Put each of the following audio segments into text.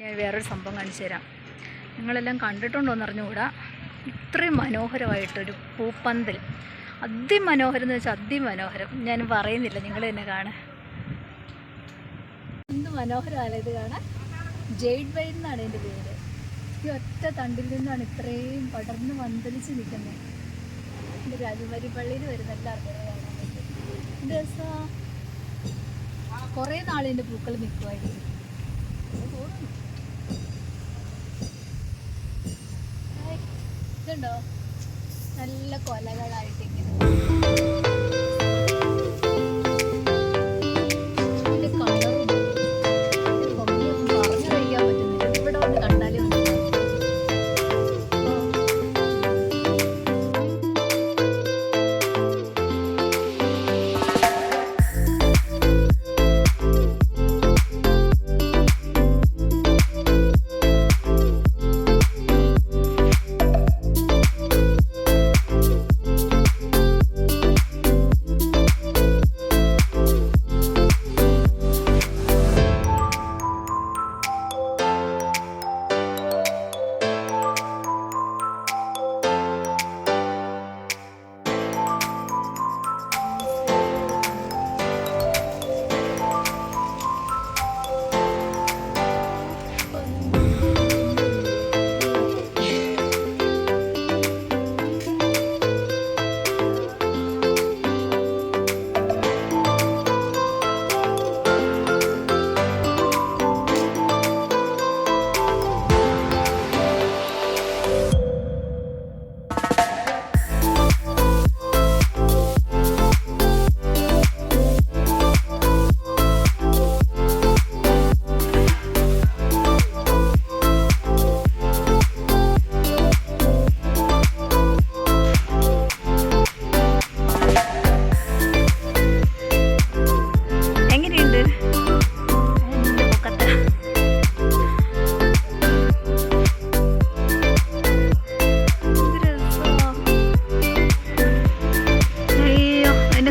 ഞാൻ വേറൊരു സംഭവം കാണിച്ചു തരാം. നിങ്ങളെല്ലാം കണ്ടിട്ടുണ്ടോയെന്ന് അറിഞ്ഞുകൂടാ. ഇത്രയും മനോഹരമായിട്ടൊരു പൂപ്പന്തൽ, അതിമനോഹരം എന്ന് വെച്ചാൽ അതിമനോഹരം. ഞാൻ പറയുന്നില്ല, നിങ്ങൾ തന്നെ കാണാൻ. എന്ത് മനോഹരമാണ് ഇത് കാണാൻ. ജെയ്ഡ് വൈൻ എന്നാണ് എൻ്റെ പേര്. ഈ ഒറ്റ തണ്ടിൽ നിന്നാണ് ഇത്രയും പടർന്ന് പന്തലിച്ച് നിൽക്കുന്നത്. എൻ്റെ രാജകുമാരി പള്ളിയിൽ വരുന്ന എല്ലാവർക്കും കാണാൻ പറ്റും. രസമാണ്. കുറേ നാളിൻ്റെ പൂക്കൾ നിൽക്കുമായിരിക്കും. ഇതുണ്ടോ, നല്ല കൊലകളായിട്ടിങ്ങനെ. ഇതിൻ്റെ കളറും ഭംഗിയൊന്നും പറഞ്ഞറിയിക്കാൻ പറ്റുന്നില്ല. ഇവിടെ വന്ന് കണ്ടാലേ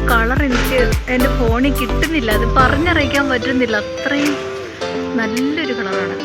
കളർ എനിക്ക് എൻ്റെ ഫോണിൽ കിട്ടുന്നില്ല. അത് പറഞ്ഞറിയിക്കാൻ പറ്റുന്നില്ല. അത്രയും നല്ലൊരു കളറാണ്.